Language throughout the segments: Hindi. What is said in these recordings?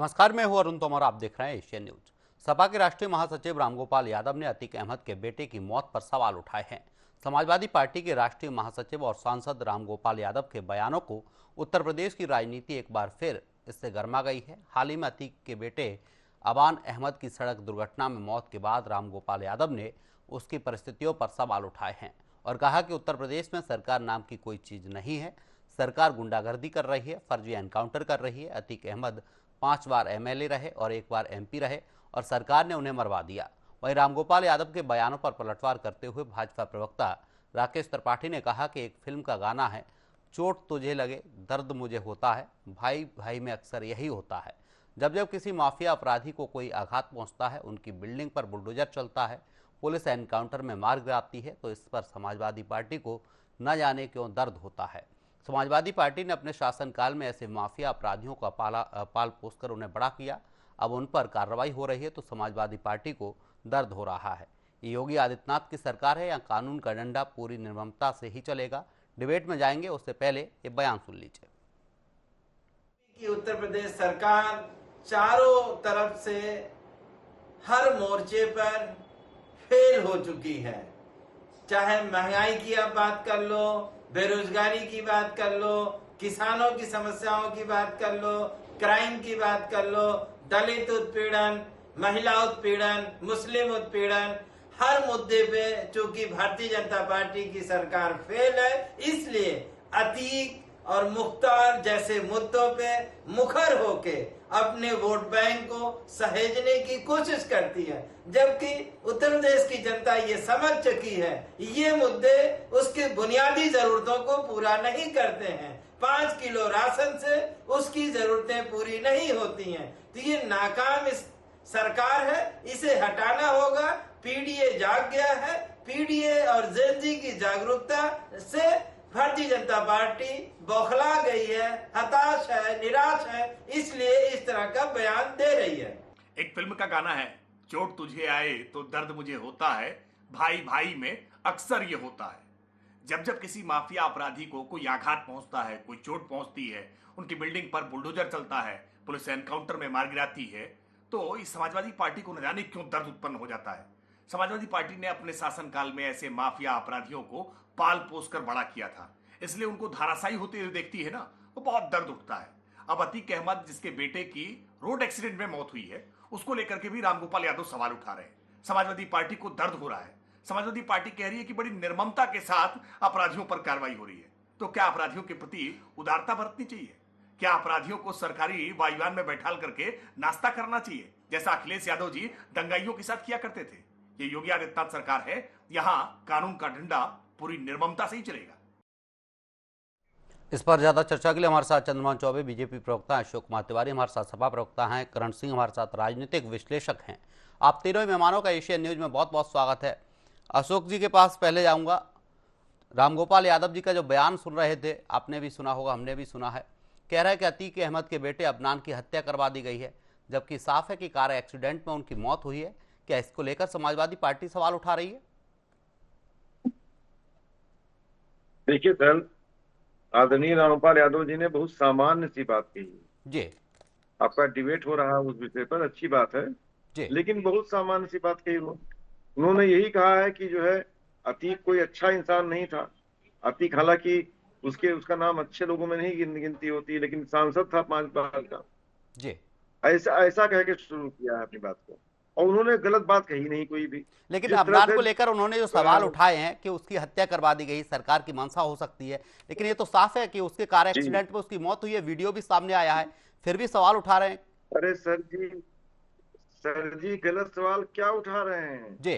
नमस्कार, मैं हूं अरुण तोमर। आप देख रहे हैं एशियन न्यूज। सपा के राष्ट्रीय महासचिव रामगोपाल यादव ने अतीक अहमद के बेटे की मौत पर सवाल उठाए हैं। समाजवादी पार्टी के राष्ट्रीय महासचिव और सांसद रामगोपाल यादव के बयानों को उत्तर प्रदेश की राजनीति एक बार फिर इससे गर्मा गई है। हाल ही में अतीक के बेटे अबान अहमद की सड़क दुर्घटना में मौत के बाद रामगोपाल यादव ने उसकी परिस्थितियों पर सवाल उठाए हैं और कहा कि उत्तर प्रदेश में सरकार नाम की कोई चीज नहीं है। सरकार गुंडागर्दी कर रही है, फर्जी एनकाउंटर कर रही है। अतीक अहमद 5 बार एमएलए रहे और 1 बार एमपी रहे और सरकार ने उन्हें मरवा दिया। वहीं रामगोपाल यादव के बयानों पर पलटवार करते हुए भाजपा प्रवक्ता राकेश त्रिपाठी ने कहा कि एक फिल्म का गाना है, चोट तुझे लगे दर्द मुझे होता है, भाई भाई में अक्सर यही होता है। जब जब किसी माफिया अपराधी को कोई आघात पहुंचता है, उनकी बिल्डिंग पर बुलडोजर चलता है, पुलिस एनकाउंटर में मार गिराती है, तो इस पर समाजवादी पार्टी को न जाने क्यों दर्द होता है। समाजवादी पार्टी ने अपने शासनकाल में ऐसे माफिया अपराधियों का पाल पोस कर उन्हें बड़ा किया। अब उन पर कार्रवाई हो रही है तो समाजवादी पार्टी को दर्द हो रहा है। ये योगी आदित्यनाथ की सरकार है या कानून का डंडा पूरी निर्ममता से ही चलेगा? डिबेट में जाएंगे, उससे पहले ये बयान सुन लीजिए। कि उत्तर प्रदेश सरकार चारों तरफ से हर मोर्चे पर फेल हो चुकी है। चाहे महंगाई की आप बात कर लो, बेरोजगारी की बात कर लो, किसानों की समस्याओं की बात कर लो, क्राइम की बात कर लो, दलित उत्पीड़न, महिला उत्पीड़न, मुस्लिम उत्पीड़न, हर मुद्दे पे चूंकि भारतीय जनता पार्टी की सरकार फेल है, इसलिए अतीक और मुख्तार जैसे मुद्दों पे मुखर होके अपने वोट बैंक को सहेजने की कोशिश करती है। जबकि उत्तर प्रदेश की जनता ये समझ चुकी है ये मुद्दे उसकी बुनियादी जरूरतों को पूरा नहीं करते हैं। 5 किलो राशन से उसकी जरूरतें पूरी नहीं होती हैं। तो ये नाकाम इस सरकार है, इसे हटाना होगा। पीडीए जाग गया है। पीडीए और जेनजी की जागरूकता से भारतीय जनता पार्टी बौखला गई है, हताश है, निराश है, इसलिए इस तरह का बयान दे रही है। एक फिल्म का गाना है, चोट तुझे आए तो दर्द मुझे होता है, भाई भाई में अक्सर ये होता है। जब जब किसी माफिया अपराधी को कोई आघात पहुंचता है, कोई चोट पहुंचती है, उनकी बिल्डिंग पर बुलडोजर चलता है, पुलिस एनकाउंटर में मार गिराती है, तो इस समाजवादी पार्टी को न जाने क्यों दर्द उत्पन्न हो जाता है। समाजवादी पार्टी ने अपने शासनकाल में ऐसे माफिया अपराधियों को पाल पोस कर बड़ा किया था, इसलिए उनको धाराशायी होते हुए देखती है ना, वो बहुत दर्द उठता है। अब अतीक अहमद जिसके बेटे की रोड एक्सीडेंट में मौत हुई है, उसको लेकर के भी रामगोपाल यादव सवाल उठा रहे हैं। समाजवादी पार्टी को दर्द हो रहा है। समाजवादी पार्टी कह रही है कि बड़ी निर्ममता के साथ अपराधियों पर कार्रवाई हो रही है। तो क्या अपराधियों के प्रति उदारता बरतनी चाहिए? क्या अपराधियों को सरकारी वायुयान में बैठाल करके नाश्ता करना चाहिए, जैसा अखिलेश यादव जी दंगाइयों के साथ किया करते थे? ये योगी आदित्यनाथ सरकार है, यहां कानून का डंडा पूरी निर्ममता से ही चलेगा। इस पर ज्यादा चर्चा के लिए हमारे साथ चंद्रमान चौबे बीजेपी प्रवक्ता हैं, अशोक कुमार तिवारी हमारे साथ सपा प्रवक्ता हैं, करण सिंह हमारे साथ राजनीतिक विश्लेषक हैं। आप तीनों मेहमानों का एशियन न्यूज में बहुत बहुत स्वागत है। अशोक जी के पास पहले जाऊंगा। रामगोपाल यादव जी का जो बयान सुन रहे थे, आपने भी सुना होगा, हमने भी सुना है। कह रहा है कि अतीक अहमद के बेटे अदनान की हत्या करवा दी गई है, जबकि साफ है कि कार एक्सीडेंट में उनकी मौत हुई है। क्या इसको लेकर समाजवादी पार्टी सवाल उठा रही है? देखिए सर, आदरणीय रामगोपाल यादव जी ने बहुत सामान्य सी बात कही जी। आपका डिबेट हो रहा है उस विषय पर, अच्छी बात है जी। लेकिन बहुत सामान्य सी बात कही उन्होंने यही कहा है कि जो है अतीक कोई अच्छा इंसान नहीं था। अतीक हालांकि उसका नाम अच्छे लोगों में नहीं गिनती होती, लेकिन सांसद था 5 बार का। जी। ऐसा कह के शुरू किया है अपनी बात को, और उन्होंने गलत बात कही नहीं कोई भी। लेकिन अदनान को लेकर उन्होंने जो सवाल उठाए हैं कि उसकी हत्या करवा दी गई, सरकार की मंशा हो सकती है, लेकिन ये तो साफ है कि उसके कार एक्सीडेंट में उसकी मौत हुई है, वीडियो भी सामने आया है, फिर भी सवाल उठा रहे हैं। अरे सर जी गलत सवाल क्या उठा रहे हैं जी।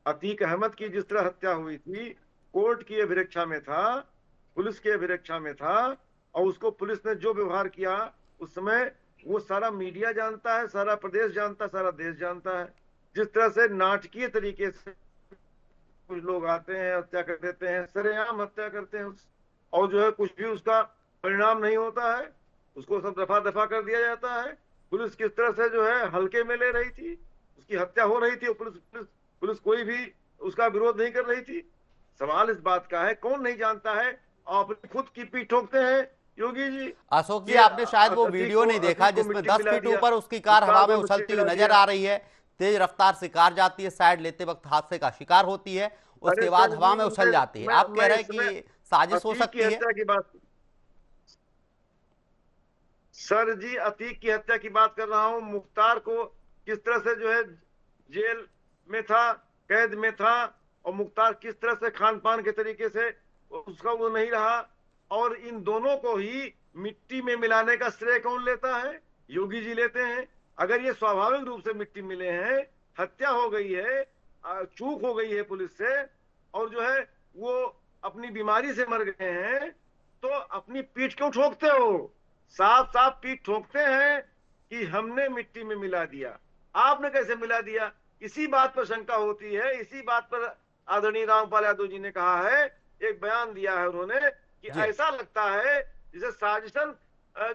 अतीक अहमद की जिस तरह हत्या हुई थी, कोर्ट की अभिरक्षा में था, पुलिस की अभिरक्षा में था, और उसको पुलिस ने जो व्यवहार किया उस समय वो सारा मीडिया जानता है, सारा प्रदेश जानता है, सारा देश जानता है। जिस तरह से नाटकीय तरीके से कुछ लोग आते हैं, हत्या कर देते हैं, सरेआम हत्या करते हैं, और जो है कुछ भी उसका परिणाम नहीं होता है, उसको सब दफा दफा कर दिया जाता है। पुलिस किस तरह से जो है हल्के में ले रही थी, उसकी हत्या हो रही थी और पुलिस कोई भी उसका विरोध नहीं कर रही थी। सवाल इस बात का है, कौन नहीं जानता है, और अपनी खुद की पीठ ठोकते हैं योगी जी अशोक जी, ये आपने शायद वो अतीक वीडियो को नहीं देखा अतीक को जिसमें मिट्टी 10 मिला फीट दिया, ऊपर उसकी कार मुख्तार हवा में को मिट्टी उछलती हुई मिला नजर दिया। आ रही है। तेज रफ्तार से कार जाती है, साइड लेते वक्त हादसे का शिकार होती है, अरे उसके बाद सर हवा जी, में उछल जाती है। आप कह मैं रहे हैं इसमें कि साजिश हो अतीक की सकती है? हत्या की बात, सर जी अतीक की हत्या की बात कर रहा हूँ। मुख्तार को किस तरह से जो है जेल में था, कैद में था, और मुख्तार किस तरह से खान पान के तरीके से उसका वो नहीं रहा, और इन दोनों को ही मिट्टी में मिलाने का श्रेय कौन लेता है? योगी जी लेते हैं। अगर ये स्वाभाविक रूप से मिट्टी मिले हैं, हत्या हो गई है, चूक हो गई है पुलिस से, और जो है वो अपनी बीमारी से मर गए हैं, तो अपनी पीठ क्यों ठोकते हो? साफ साफ पीठ ठोकते हैं कि हमने मिट्टी में मिला दिया। आपने कैसे मिला दिया? इसी बात पर शंका होती है। इसी बात पर आदरणीय रामपाल यादव जी ने कहा है, एक बयान दिया है उन्होंने, कि जी ऐसा लगता है जिसे साजिशन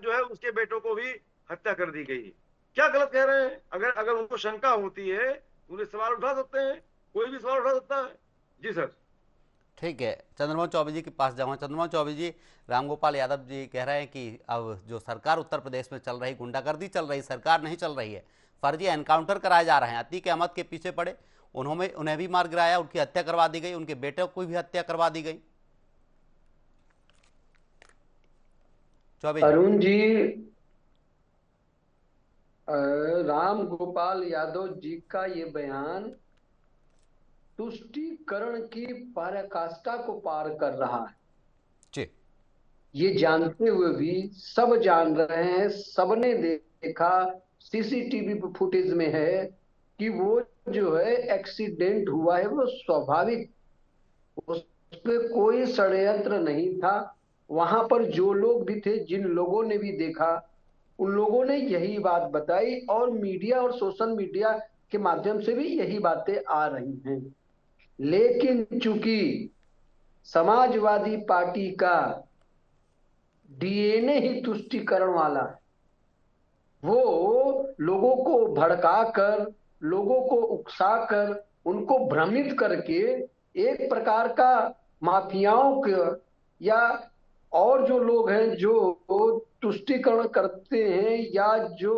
जो है उसके बेटों को भी हत्या कर दी गई। क्या गलत कह रहे हैं? अगर अगर उनको शंका होती है, उन्हें सवाल उठा सकते हैं, कोई भी सवाल उठा सकता है। जी सर। ठीक है, चंद्रमोहन चौबे जी के पास जाऊंगा। चंद्रमोहन चौबे जी, रामगोपाल यादव जी कह रहे हैं कि अब जो सरकार उत्तर प्रदेश में चल रही, गुंडागर्दी चल रही, सरकार नहीं चल रही है, फर्जी एनकाउंटर कराए जा रहे हैं। अतीक अहमद के पीछे पड़े, उन्हें भी मार गिराया, उनकी हत्या करवा दी गई, उनके बेटे को भी हत्या करवा दी गई। चौबे जी। अरुण जी, राम गोपाल यादव जी का ये बयान तुष्टीकरण की पराकाष्ठा को पार कर रहा है। जी ये जानते हुए भी सब जान रहे हैं, सबने देखा, सीसीटीवी फुटेज में है कि वो जो है एक्सीडेंट हुआ है, वो स्वाभाविक, उस पे कोई षड्यंत्र नहीं था। वहां पर जो लोग भी थे, जिन लोगों ने भी देखा, उन लोगों ने यही बात बताई, और मीडिया और सोशल मीडिया के माध्यम से भी यही बातें आ रही हैं। लेकिन चूंकि समाजवादी पार्टी का डीएनए ही तुष्टीकरण वाला है, वो लोगों को भड़काकर, लोगों को उकसाकर, उनको भ्रमित करके एक प्रकार का माफियाओं के या और जो लोग हैं जो तुष्टीकरण करते हैं या जो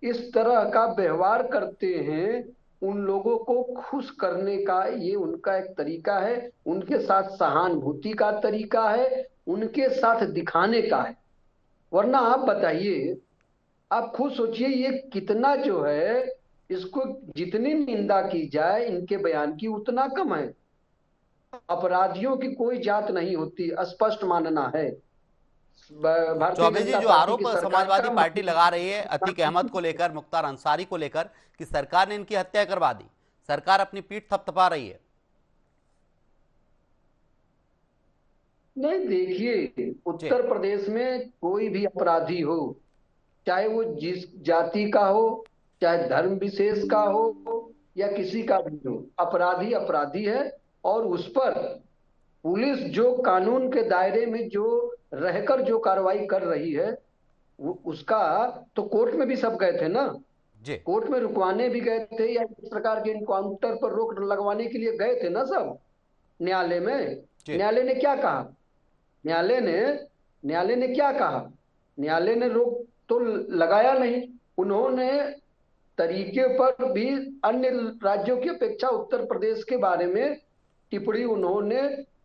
इस तरह का व्यवहार करते हैं, उन लोगों को खुश करने का ये उनका एक तरीका है, उनके साथ सहानुभूति का तरीका है, उनके साथ दिखाने का है। वरना आप बताइए, आप खुद सोचिए, ये कितना जो है, इसको जितनी निंदा की जाए इनके बयान की उतना कम है। अपराधियों की कोई जात नहीं होती, स्पष्ट मानना है भारतीय चौबे जी, जनता जो पार्टी आरोप की सरकार समाजवादी का। पार्टी लगा रही है अतीक अहमद को लेकर, मुख्तार अंसारी को लेकर, कि सरकार ने इनकी हत्या करवा दी, सरकार अपनी पीठ थपथपा रही है। नहीं, देखिए, जी उत्तर प्रदेश में कोई भी अपराधी हो, चाहे वो जिस जाति का हो, चाहे धर्म विशेष का हो, या किसी का भी हो, अपराधी अपराधी है। और उस पर पुलिस जो कानून के दायरे में जो रहकर जो कार्रवाई कर रही है, उसका तो कोर्ट में भी सब गए थे ना, जी कोर्ट में रुकवाने भी गए थे, या इस प्रकार के इनकाउंटर पर रोक लगवाने के लिए गए थे ना सब, न्यायालय में। जी न्यायालय ने क्या कहा? न्यायालय ने न्यायालय ने क्या कहा? न्यायालय ने रोक तो लगाया नहीं। उन्होंने तरीके पर भी अन्य राज्यों की अपेक्षा उत्तर प्रदेश के बारे में टिप्पणी उन्होंने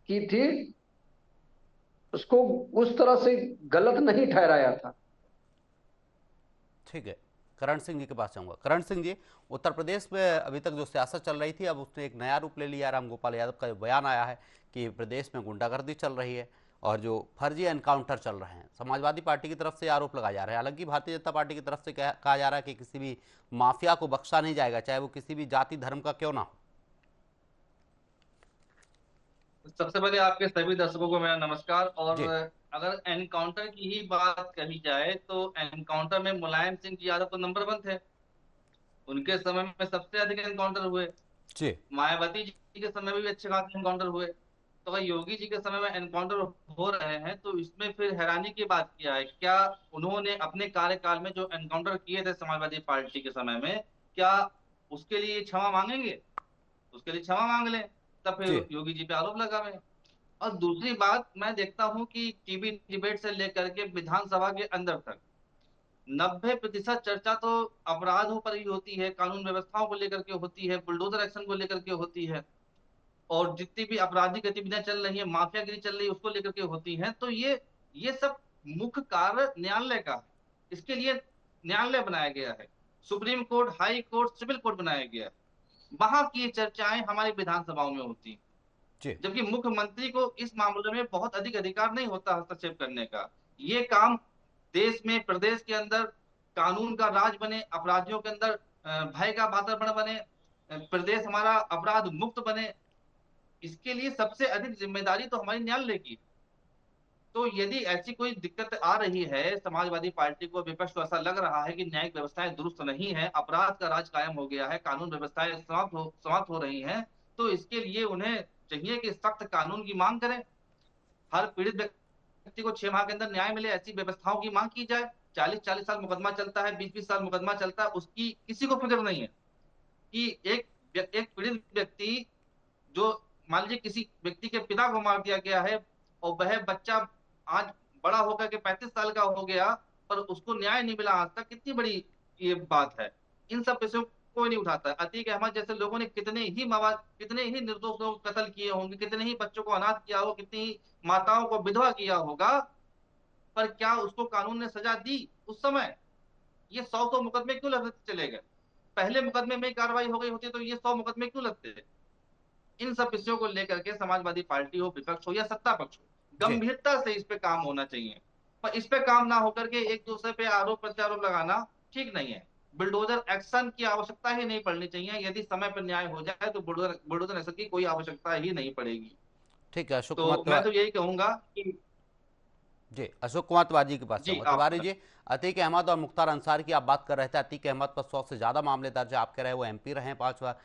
की थी, उसको उस तरह से गलत नहीं ठहराया था। ठीक है, करण सिंह जी के पास जाऊंगा। करण सिंह जी, उत्तर प्रदेश में अभी तक जो सियासत चल रही थी, अब उसने एक नया रूप ले लिया। रामगोपाल यादव का जो बयान आया है कि प्रदेश में गुंडागर्दी चल रही है और जो फर्जी एनकाउंटर चल रहे हैं, समाजवादी पार्टी की तरफ से आरोप लगाए जा रहे हैं। हालांकि भारतीय जनता पार्टी की तरफ से कहा जा रहा है कि किसी भी माफिया को बख्शा नहीं जाएगा, चाहे वो किसी भी जाति धर्म का क्यों ना हो। सबसे पहले आपके सभी दर्शकों को मेरा नमस्कार। और जी अगर एनकाउंटर की ही बात कही जाए तो एनकाउंटर में मुलायम सिंह जी यादव तो नंबर 1 थे। उनके समय में सबसे अधिक एनकाउंटर हुए। जी मायावती जी के समय में भी अच्छे खासे एनकाउंटर हुए। तो अगर योगी जी के समय में एनकाउंटर हो रहे हैं तो इसमें फिर हैरानी की बात क्या है? क्या उन्होंने अपने कार्यकाल में जो एनकाउंटर किए थे समाजवादी पार्टी के समय में, क्या उसके लिए क्षमा मांगेंगे? उसके लिए क्षमा मांग लें, तब जी फिर योगी जी पे आरोप लगावे। और दूसरी बात मैं देखता हूं कि टीवी डिबेट से लेकर के विधानसभा के अंदर तक 90% चर्चा तो अपराधों पर ही होती है, कानून व्यवस्थाओं को लेकर के होती है, बुलडोजर एक्शन को लेकर के होती है, और जितनी भी आपराधिक गतिविधियां चल रही है, माफियागिरी चल रही है, उसको लेकर के होती हैं। तो ये सब मुख्य कार्य न्यायालय का है। इसके लिए न्यायालय बनाया गया है, supreme court, high court, civil court बनाया गया है। वहां की चर्चाएं हमारी विधानसभाओं में होती हैं, जी जबकि मुख्यमंत्री को इस मामले में बहुत अधिक अधिकार नहीं होता हस्तक्षेप करने का। ये काम देश में, प्रदेश के अंदर कानून का राज बने, अपराधियों के अंदर भय का वातावरण बने, प्रदेश हमारा अपराध मुक्त बने, इसके लिए सबसे अधिक जिम्मेदारी तो हमारी न्यायालय की। तो यदि ऐसी कोई दिक्कत आ रही है समाजवादी पार्टी को, विपक्ष को ऐसा लग रहा है कि न्यायिक व्यवस्थाएं दुरुस्त नहीं है, अपराध का राज कायम हो गया है, कानून व्यवस्थाएं समाप्त हो रही हैं, तो इसके लिए उन्हें चाहिए कि सख्त कानून की मांग करें, हर पीड़ित व्यक्ति को 6 माह के अंदर न्याय मिले, ऐसी व्यवस्थाओं की मांग की जाए। 40-40 साल मुकदमा चलता है, 20-20 साल मुकदमा चलता है, उसकी किसी को फिक्र नहीं है कि एक पीड़ित व्यक्ति, जो मान लीजिए किसी व्यक्ति के पिता को मार दिया गया है और वह बच्चा आज बड़ा होकर के 35 साल का हो गया, पर उसको न्याय नहीं मिला आज तक, कितनी बड़ी ये बात है। इन सब विषयों कोई नहीं उठाता है। अतीक अहमद जैसे लोगों ने कितने ही निर्दोष लोग कत्ल किए होंगे, कितने ही बच्चों को अनाथ किया होगा, कितनी ही माताओं को विधवा किया होगा, पर क्या उसको कानून ने सजा दी उस समय? ये 100 मुकदमे क्यों लगते चले गए? पहले मुकदमे में कार्रवाई हो गई होती तो ये 100 मुकदमे क्यों लगते? इन सब विषयों को लेकर के समाजवादी पार्टी हो, विपक्ष हो या सत्ता पक्ष हो, गंभीरता से इस पे काम होना चाहिए। पर इस पे काम ना होकर के एक दूसरे पे आरोप प्रत्यारोप लगाना ठीक नहीं है। बुलडोजर एक्शन की आवश्यकता ही नहीं पड़नी चाहिए। यदि समय पर न्याय हो जाए तो बुलडोजर एक्शन की कोई आवश्यकता ही नहीं पड़ेगी। ठीक है अशोक तो कुमार मैं तिवारी तो यही कहूंगा कि जी, अशोक कुमार तिवारी के पास जी जाऊंगा। तिवारी जी, अतीक अहमद और मुख्तार अंसारी की आप बात कर रहे थे। अतीक अहमद पर 100 से ज़्यादा मामले दर्ज है। आप कह रहे हैं वो एमपी रहे 5 बार,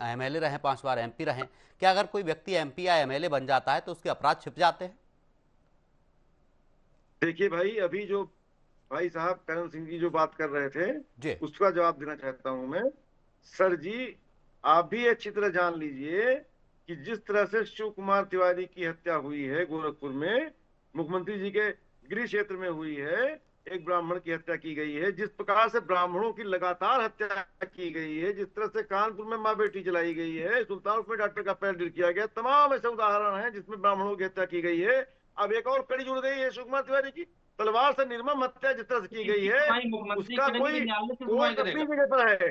एमएलए रहे 5 बार, एमपी रहे। क्या अगर कोई व्यक्ति एमपी या एमएलए बन जाता है तो उसके अपराध छिप जाते हैं? देखिए भाई, अभी जो भाई साहब करण सिंह जी जो बात कर रहे थे, जी उसका जवाब देना चाहता हूं मैं। सर जी, आप भी अच्छी तरह जान लीजिए कि जिस तरह से शिव कुमार तिवारी की हत्या हुई है गोरखपुर में, मुख्यमंत्री जी के गृह क्षेत्र में हुई है, एक ब्राह्मण की हत्या की गई है, जिस प्रकार से ब्राह्मणों की लगातार हत्या की गई है, जिस तरह से कानपुर में माँ बेटी चलाई गई है, सुल्तानपुर में डॉक्टर का पैर गिर किया गया, तमाम ऐसे उदाहरण हैं जिसमें ब्राह्मणों की हत्या की गई है। अब एक और कड़ी जुड़ गई है शिव कुमार तिवारी की, तलवार से निर्मम हत्या जिस तरह से की गई है, उसका कोई कोर्ट अपनी जगह पर है,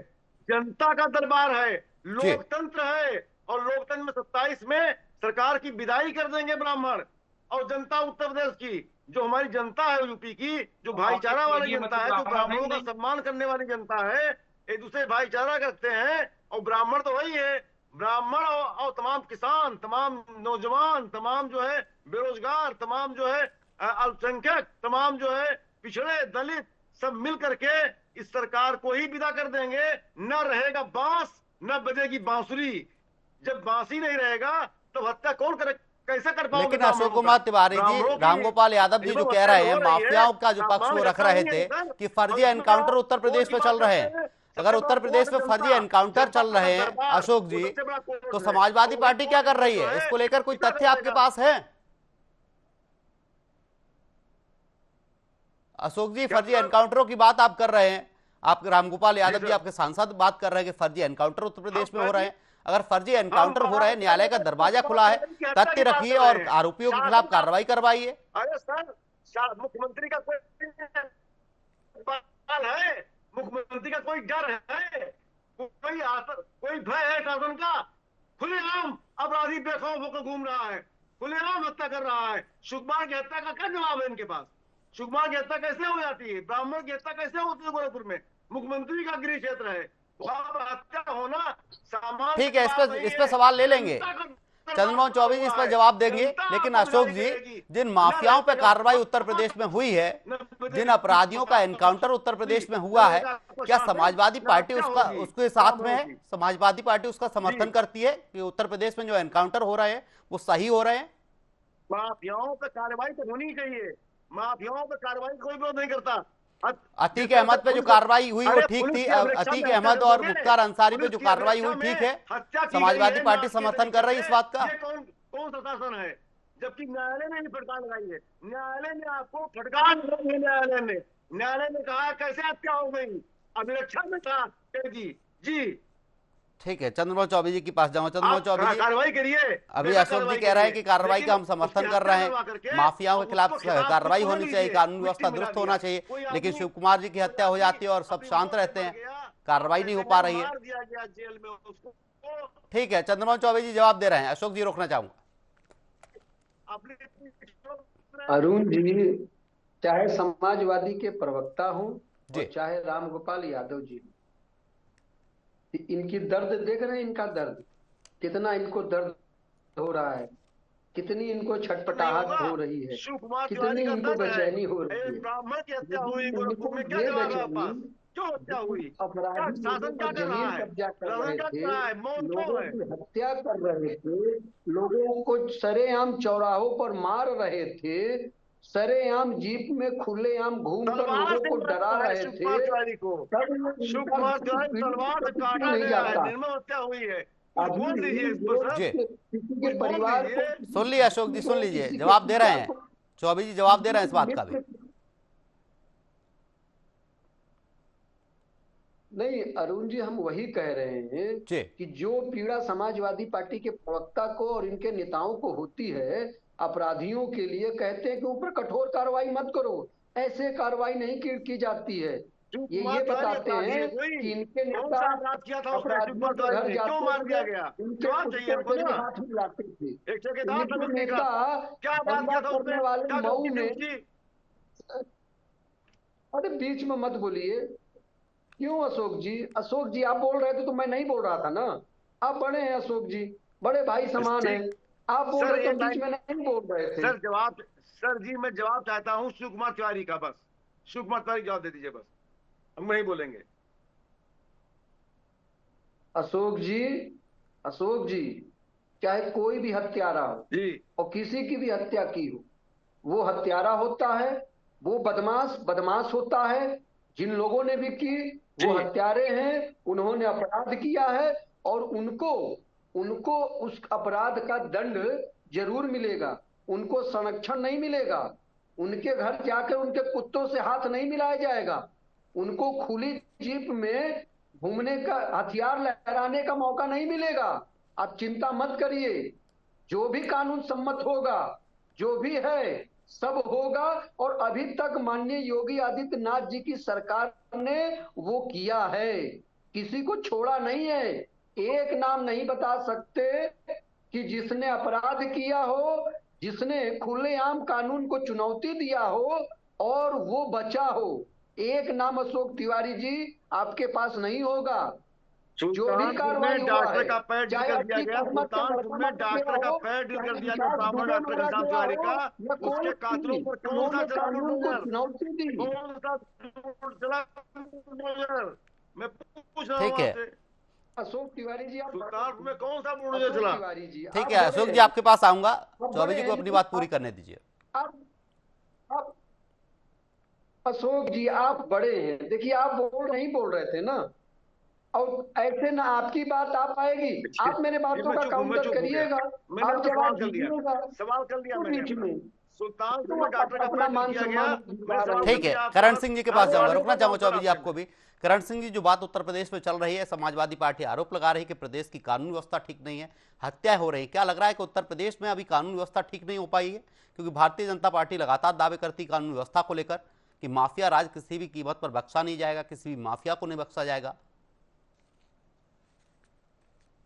जनता का दरबार है, जी लोकतंत्र है, और लोकतंत्र में 27 में सरकार की विदाई कर देंगे ब्राह्मण। और जनता उत्तर प्रदेश की, जो हमारी जनता है यूपी की, जो भाईचारा वाली जनता है, जो ब्राह्मणों का सम्मान करने वाली जनता है, एक दूसरे भाईचारा करते हैं, और ब्राह्मण तो वही है, ब्राह्मण और तमाम किसान, तमाम नौजवान, तमाम जो है बेरोजगार, तमाम जो है अल्पसंख्यक, तमाम जो है पिछड़े दलित, सब मिल करके इस सरकार को ही विदा कर देंगे। न रहेगा बांस, न बजेगी बांसुरी। जब बांसी नहीं रहेगा तो हत्या कौन करे, कैसे कर पाओगे? लेकिन अशोक कुमार तिवारी जी, रामगोपाल यादव जी जो कह रहे हैं, माफियाओं का जो पक्ष वो रख रहे थे कि फर्जी एनकाउंटर उत्तर प्रदेश में चल रहे हैं। अगर उत्तर प्रदेश में फर्जी एनकाउंटर चल रहे हैं अशोक जी, तो समाजवादी पार्टी क्या कर रही है? इसको लेकर कोई तथ्य आपके पास है? अशोक जी, फर्जी एनकाउंटरों की बात आप कर रहे हैं, आप रामगोपाल यादव जी आपके सांसद बात कर रहे हैं कि फर्जी एनकाउंटर उत्तर प्रदेश में हो रहे हैं। अगर फर्जी एनकाउंटर हो रहे हैं, न्यायालय का दरवाजा खुला है, तथ्य रखिए और आरोपियों के खिलाफ कार्रवाई करवाइए। अरे सर, मुख्यमंत्री का कोई सवाल है? मुख्यमंत्री का कोई डर है? कोई भय है शासन का? खुलेआम अपराधी बेखौफ होकर घूम रहा है, खुलेआम हत्या कर रहा है। सुकुमार की हत्या का क्या जवाब है इनके पास? सुकुमार की हत्या कैसे हो जाती है? ब्राह्मण की हत्या कैसे होती है गोरखपुर में? मुख्यमंत्री का गृह क्षेत्र है, हत्या होना सामान्य। ठीक है, इस पे सवाल ले लेंगे, चंद्रमोहन चौबे जी इस पर जवाब देंगे। लेकिन अशोक जी, जिन माफियाओं पर कार्रवाई उत्तर प्रदेश में हुई है, जिन अपराधियों का एनकाउंटर उत्तर प्रदेश में हुआ है, क्या समाजवादी पार्टी उसके साथ में है? समाजवादी पार्टी उसका समर्थन करती है कि उत्तर प्रदेश में जो एनकाउंटर हो रहे हैं वो सही हो रहे हैं? माफियाओं पर कार्रवाई तो होनी चाहिए, माफियाओं पर कार्रवाई कोई विरोध नहीं करता। अतीक अहमद पे जो कार्रवाई हुई वो ठीक थी। अतीक अहमद और मुख्तार अंसारी पे जो कार्रवाई हुई ठीक है, समाजवादी पार्टी समर्थन कर रही है इस बात का। कौन सा शासन है? जबकि न्यायालय ने ही फटकार लगाई है। न्यायालय ने आपको फटकार लगाई है। न्यायालय ने कहा कैसे हत्या हो गई, अभिरक्षा में था कैदी जी। ठीक है, चंद्रमोहन चौबे जी के पास जाऊँ। चंद्रमोहन आप चौबे जी, कार्रवाई करिए, अभी बेशक अशोक जी कार्रवाई कह रहे हैं करिए, कि कार्रवाई लेकिन का हम उसकी समर्थन कर हत्या रहे हैं, करवा करके माफियाओं के खिलाफ उसको खिताब कार्रवाई को होनी छोड़ चाहिए, दीजिए, कानून मिट्टी व्यवस्था मिला दुरुस्त दिया। होना चाहिए। कोई लेकिन आदमी शिव कुमार जी की कोई हत्या हो आदमी जाती है और सब अपनी शांत मौत से रहते मर हैं, गया, कार्रवाई अपने नहीं हो से पा रही है। मार दिया गया जेल में उसको, ठीक है, चंद्रमोहन चौबे जी जवाब दे रहे हैं, अशोक जी रोकना चाहूंगा। अपने अरुण जी, चाहे समाजवादी के प्रवक्ता हों जी और चाहे रामगोपाल यादव जी, इनकी दर्द देख रहे हैं, इनका दर्द कितना इनको दर्द हो रहा है, कितनी इनको नहीं छटपटाहट होगा। हो रही है, शिव कुमार तिवारी कितनी का इनको दर्द है, बेचैनी हो रही एक है। ब्राह्मण की हत्या हुई लेकिन गोरखपुर इनको में, क्या ये जवाब है आपके बेचैनी, पास? क्यों हत्या जो हुई? क्या अपराधी लोगों शासन क्या पर कर रहा जमीन है? कब्जा कर शासन रहे क्या कर थे, रहा है? मौन क्यों लोगों है? की हत्या कर रहे थे, लोगों को सरेआम चौराहों पर मार रहे थे, सरेआम जीप में खुलेआम घूमकर तलवार लोगों से को मारा डरा गया है रहे शिव थे। कुमार तिवारी को। तब शिव इनका कुमार दिल तिवारी पीड़ित तलवार से क्यों काटा नहीं गया है, जाता? निर्मम हत्या हुई है। कुछ अभी बोल दीजिए इस पर जी, सर, किसी कुछ के बोल परिवार को, दीजिए। सुन लिया अशोक जी, सुन लीजिए, जवाब दे रहे हैं चौबे जी, जवाब दे रहे हैं इस बात का भी। नहीं अरुण जी, हम वही कह रहे हैं जी कि जो पीड़ा समाजवादी पार्टी के प्रवक्ता को और इनके नेताओं को होती है अपराधियों के लिए, कहते हैं कि ऊपर कठोर कार्रवाई मत करो, ऐसे कार्रवाई नहीं की जाती है। शिव ये कुमार तिवारी बताते अपराधी है हैं कोई? कि इनके कौन नेता सा अपराध किया था उसने शिव अपराधियों कुमार के तिवारी घर ने? क्यों जाते मार थे, दिया गया? उनके जवाब चाहिए कुत्तों हमको से भी ना। हाथ मिलाते थे। एक ठेकेदार था इनके बस्ती का, नेता क्या अपराध दंगा किया था करने उसने? वाले क्या मऊ गलती थी में, उसकी? अरे बीच में मत बोलिए, क्यों अशोक जी? अशोक जी आप बोल रहे थे तो मैं नहीं बोल रहा था ना। आप बड़े हैं अशोक जी, बड़े भाई समान हैं, ठीक आप बोल सर, रहे तो एक बीच लाइन में नहीं बोल रहे थे। सर, जवाब सर जी, मैं जवाब चाहता हूँ शिव कुमार तिवारी का, बस शिव कुमार तिवारी जवाब दे दीजिए, बस हम नहीं बोलेंगे। अशोक जी, अशोक जी, चाहे कोई भी हत्यारा हो जी और किसी की भी हत्या की हो, वो हत्यारा होता है, वो बदमाश बदमाश होता है। जिन लोगों ने भी की वो जी हत्यारे हैं, उन्होंने अपराध किया है और उनको उनको उस अपराध का दंड जरूर मिलेगा, उनको संरक्षण नहीं मिलेगा, उनके घर जाकर उनके कुत्तों से हाथ नहीं मिलाया जाएगा, उनको खुली जीप में घूमने का, हथियार लहराने का मौका नहीं मिलेगा। आप चिंता मत करिए, जो भी कानून सम्मत होगा, जो भी है सब होगा। और अभी तक माननीय योगी आदित्यनाथ जी की सरकार ने वो किया है, किसी को छोड़ा नहीं है। एक नाम नहीं बता सकते कि जिसने अपराध किया हो, जिसने खुलेआम कानून को चुनौती दिया हो और वो बचा हो। एक नाम अशोक तिवारी जी आपके पास नहीं होगा। जो भी सुल्तानपुर कार्रवाई में हुआ डॉक्टर है, का पैर डील चाहे कर दिया अतीक गया। अहमद का सुल्तानपुर लड़का में मारा गया डॉक्टर का हो, पैर डील कर चाहे दिया गया, विकास ब्राह्मण दुबे डॉक्टर मारा घनश्याम गया तिवारी हो, का। या उसके कोई कातलों भी, पर कौन सा उन्होंने चला गुड कानून को नजर? चुनौती दी। कौन सा गुड चला गुड नजर? मैं पूछ रहा हूँ ठीक है, आपसे, अशोक तिवारी जी आप सुल्तानपुर में कौन सा गुड नजर अशोक चला? तिवारी जी ठीक आप है बड़े अशोक जी, हैं, आपके पास आऊंगा, आप चौबे बड़े जी को हैं, अपनी लेकिन बात पूरी करने दीजिए। आप अशोक जी आप बड़े हैं, देखिए आप नहीं बोल रहे थे ना, और ऐसे ना आपकी बात आ पाएगी। आप मेरे बातों का मैं काउंटर चुप हो गया। करिएगा, मैंने आप अपना जवाब सवाल कर लिया, दीजिएगा, सवाल कर लिया तो मैंने बीच अपना। में सुल्तानपुर क्यों में डॉक्टर का अपना पैर डील मान किया सम्मान गया। दिखा मैं सवाल रहे ठीक कर है, हैं? लिया आपका। करण सिंह जी के पास आगे जाऊंगा, आगे रुकना का चाहूंगा काउंटर चौबे जी आपसे आपको मैं। भी। करण सिंह जी, जो बात उत्तर प्रदेश में चल रही है, समाजवादी पार्टी आरोप लगा रही है कि प्रदेश की कानून व्यवस्था ठीक नहीं है, हत्याएं हो रही है, क्या लग रहा है कि उत्तर प्रदेश में अभी कानून व्यवस्था ठीक नहीं हो पाई है? क्योंकि भारतीय जनता पार्टी लगातार दावे करती कानून व्यवस्था को लेकर कि माफिया राज किसी भी कीमत पर बख्शा नहीं जाएगा, किसी भी माफिया को नहीं बख्शा जाएगा।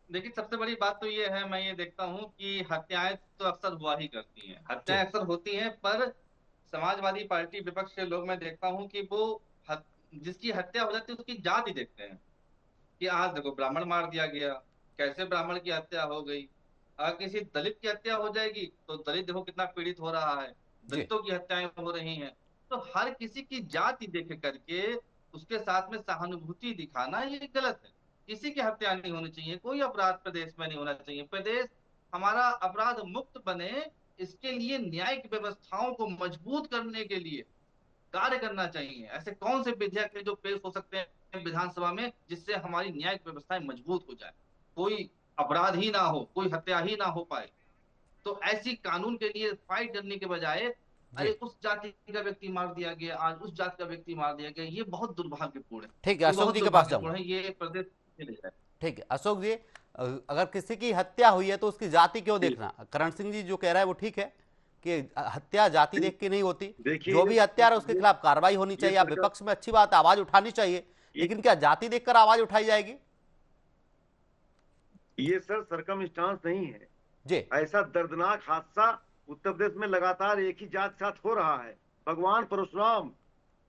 देखिए, सबसे बड़ी बात तो ये है, मैं ये देखता हूँ कि हत्याएं तो अक्सर हुआ ही करती हैं, जी हत्याएं अक्सर होती हैं, पर समाजवादी पार्टी विपक्ष के लोग मैं देखता हूँ कि वो जिसकी हत्या हो जाती है उसकी जात ही देखते हैं कि आज देखो ब्राह्मण मार दिया गया, कैसे ब्राह्मण की हत्या हो गई। अगर किसी दलित की हत्या हो जाएगी तो दलित देखो कितना पीड़ित हो रहा है, जी दलितों की हत्याएं हो रही हैं। तो हर किसी की जाति देख करके उसके साथ में सहानुभूति दिखाना ये गलत है। किसी की हत्या नहीं होनी चाहिए, कोई अपराध प्रदेश में नहीं होना चाहिए। प्रदेश हमारा अपराध मुक्त बने, इसके लिए न्यायिक व्यवस्थाओं को मजबूत करने के लिए कार्य करना चाहिए। ऐसे कौन से विधेयक है जो पेश हो सकते हैं विधानसभा में जिससे हमारी न्यायिक व्यवस्थाएं मजबूत हो जाए, कोई अपराध ही ना हो, कोई हत्या ही ना हो पाए। तो ऐसी कानून के लिए फाइट करने के बजाय अरे उस जाति का व्यक्ति मार दिया गया, आज उस जाति का व्यक्ति मार दिया गया, ये बहुत दुर्भाग्यपूर्ण है। ठीक है, ये अशोक बहुत जी के पास दुर्भाग्यपूर्ण जाऊंगा। है, ये प्रदेश चले जाए। ठीक है अशोक जी, अगर किसी की हत्या हुई है तो उसकी जाति क्यों देखना? करण सिंह जी जो कह रहा है वो ठीक है कि हत्या जाति देख के नहीं होती, देखिए, जो भी हत्यारा उसके खिलाफ कार्रवाई होनी चाहिए। आप विपक्ष में अच्छी बात है, आवाज उठानी चाहिए, लेकिन क्या जाति देखकर आवाज उठाई जाएगी? ये सर सरकमस्टांस नहीं है जी, ऐसा दर्दनाक हादसा उत्तर प्रदेश में लगातार एक ही जात के साथ हो रहा है। भगवान परशुराम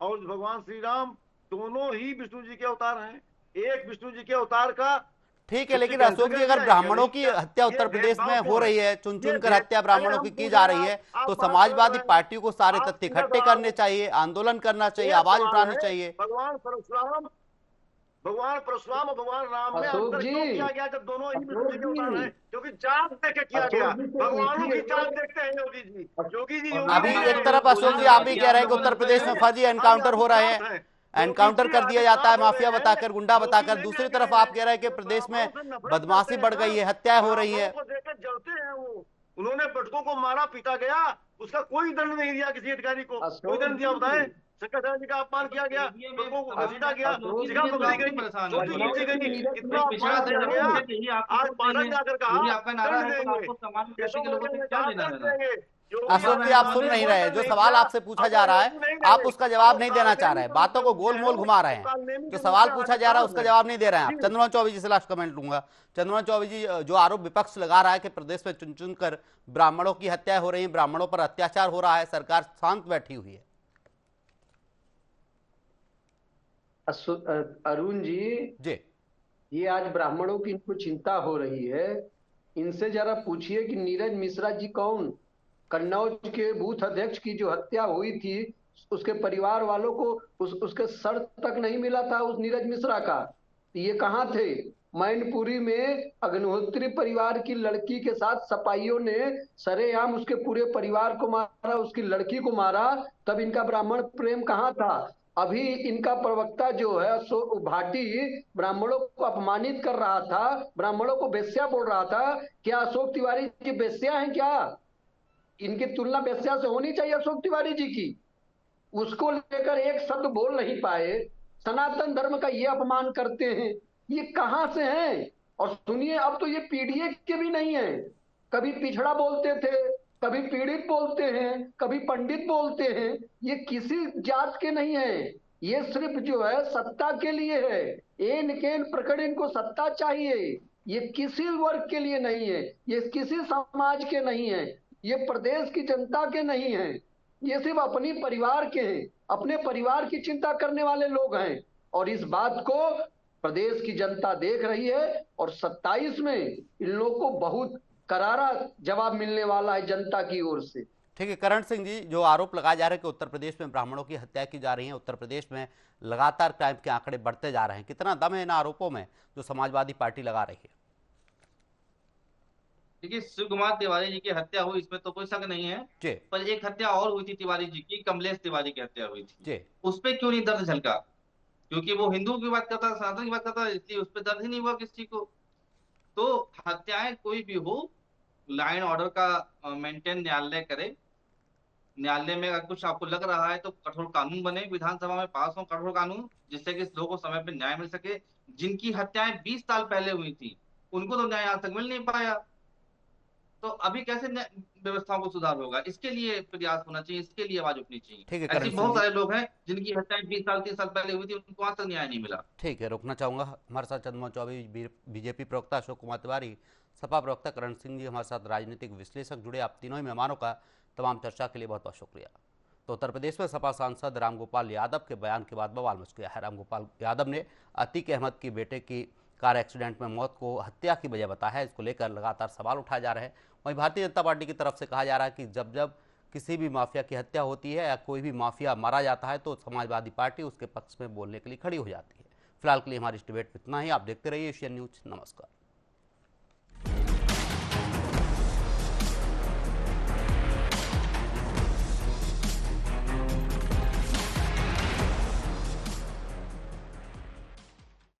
और भगवान श्री राम दोनों ही विष्णु जी के अवतार हैं। एक विष्णु जी के अवतार का ठीक है, लेकिन अशोक जी अगर ब्राह्मणों की हत्या उत्तर प्रदेश में हो रही है, चुन चुन कर हत्या ब्राह्मणों की जा रही है, तो समाजवादी पार्टियों को सारे तथ्य इकट्ठे करने चाहिए, आंदोलन करना चाहिए, आवाज उठानी चाहिए। भगवान परशुराम और भगवान राम में अशोक अंतर जी, क्यों किया गया जब दोनों ही विष्णु जी के अशोक अवतार जी, हैं? क्योंकि जात देख के किया अशोक गया। जी तो भगवानों की देखिए, जात देखते हैं योगी जी। योगी जी अभी एक तरफ अशोक जी आप भी कह रहे हैं कि उत्तर प्रदेश में फर्जी एनकाउंटर हो रहे हैं, एनकाउंटर कर दिया जाता है माफिया बताकर, गुंडा बताकर। दूसरी तरफ आप कह रहे हैं कि प्रदेश में बदमाशी बढ़ गई है, हत्याएं हो रही है। जलते हैं वो। उन्होंने बटकों को मारा, पीटा गया, उसका कोई दंड नहीं दिया किसी अधिकारी को। कोई दंड दिया बताए? शंकराचार्य जी का अपमान किया गया, बटकों को घसीटा गया, सिखा पकड़ी गई, चोटी खींची गई, इतना अपमान किया गया। आज पाठक जाकर कहा दंड देंगे। अशोक जी आप सुन नहीं रहे, जो सवाल आपसे पूछा जा रहा है आप उसका जवाब नहीं देना चाह रहे हैं, बातों को गोल मोल घुमा रहे हैं। जो सवाल पूछा जा रहा है उसका जवाब नहीं दे रहे हैं आप। चंद्रमा चौबे जी से लास्ट कमेंट लूंगा। चंद्रमा चौबे जी, जो आरोप विपक्ष लगा रहा है कि प्रदेश में चुन चुन कर ब्राह्मणों की हत्या हो रही है, ब्राह्मणों पर अत्याचार हो रहा है, सरकार शांत बैठी हुई है। अरुण जी, ये आज ब्राह्मणों की इनको चिंता हो रही है, इनसे जरा पूछिए कि नीरज मिश्रा जी कौन? कन्नौज के बूथ अध्यक्ष की जो हत्या हुई थी, उसके परिवार वालों को उसके सर तक नहीं मिला था उस नीरज मिश्रा का। ये कहाँ थे? मैनपुरी में अग्निहोत्री परिवार की लड़की के साथ सपाइयों ने सरेआम उसके पूरे परिवार को मारा, उसकी लड़की को मारा, तब इनका ब्राह्मण प्रेम कहाँ था? अभी इनका प्रवक्ता जो है भाटी ब्राह्मणों को अपमानित कर रहा था, ब्राह्मणों को बेश्या बोल रहा था। क्या अशोक तिवारी जी बेश्या हैं क्या? इनकी तुलना बेश्या से होनी चाहिए अशोक तिवारी जी की। उसको लेकर एक शब्द बोल नहीं पाए, सनातन धर्म का ये अपमान करते हैं, ये कहां से हैं? और सुनिए, अब तो ये पीढ़ी के भी नहीं है। कभी पिछड़ा बोलते थे, कभी पीड़ित बोलते हैं, कभी पंडित बोलते हैं। ये किसी जात के नहीं है, ये सिर्फ जो है सत्ता के लिए है। एन केन प्रकट इनको सत्ता चाहिए। ये किसी वर्ग के लिए नहीं है, ये किसी समाज के नहीं है, ये प्रदेश की जनता के नहीं है, ये सिर्फ अपनी परिवार के हैं, अपने परिवार की चिंता करने वाले लोग हैं। और इस बात को प्रदेश की जनता देख रही है और 27 में इन लोगों को बहुत करारा जवाब मिलने वाला है जनता की ओर से। ठीक है करण सिंह जी, जो आरोप लगाया जा रहा है कि उत्तर प्रदेश में ब्राह्मणों की हत्या की जा रही है, उत्तर प्रदेश में लगातार क्राइम के आंकड़े बढ़ते जा रहे हैं, कितना दम है इन आरोपों में जो समाजवादी पार्टी लगा रही है? देखिए, शिव कुमार तिवारी जी की हत्या हुई, इसमें तो कोई शक नहीं है जी पर एक हत्या और हुई थी तिवारी जी की, कमलेश तिवारी की हत्या हुई थी। जी, उस पर क्यों नहीं दर्द झलका? क्योंकि वो हिंदू की बात करता, सनातन की बात करता, इसलिए उस पर दर्द ही नहीं हुआ किसी को। तो हत्याएं कोई भी हो, लाइन ऑर्डर का मेंटेन न्यायालय करे। न्यायालय में अगर कुछ आपको लग रहा है तो कठोर कानून बने, विधानसभा में पास हो कठोर कानून, जिससे कि लोगों को समय पर न्याय मिल सके। जिनकी हत्याएं 20 साल पहले हुई थी उनको तो न्याय आज तक मिल नहीं पाया, तो अभी कैसे व्यवस्थाओं को सुधार होगा? इसके लिए प्रयास होना चाहिए, इसके लिए आवाज उठनी ठीक चाहिए। है ऐसे करण बहुत सिंह सारे लोग हैं जिनकी हत्याएं 20 साल 30 साल पहले हुई थी, उनको आज तक न्याय नहीं मिला। ठीक है, रोकना चाहूंगा। हमारे साथ चंद्रमा चौबे बीजेपी प्रवक्ता अशोक कुमार तिवारी, सपा प्रवक्ता करण सिंह जी, हमारे साथ राजनीतिक विश्लेषक जुड़े। आप तीनों ही मेहमानों का तमाम चर्चा के लिए बहुत बहुत शुक्रिया। तो उत्तर प्रदेश में सपा सांसद रामगोपाल यादव के बयान के बाद बवाल मच गया है। रामगोपाल यादव ने अतीक अहमद की बेटे की कार एक्सीडेंट में मौत को हत्या की वजह बताया है। इसको लेकर लगातार सवाल उठाए जा रहे हैं। वहीं भारतीय जनता पार्टी की तरफ से कहा जा रहा है कि जब जब किसी भी माफिया की हत्या होती है या कोई भी माफिया मारा जाता है तो समाजवादी पार्टी उसके पक्ष में बोलने के लिए खड़ी हो जाती है। फिलहाल के लिए हमारी इस डिबेट में इतना ही। आप देखते रहिए एशियन न्यूज। नमस्कार।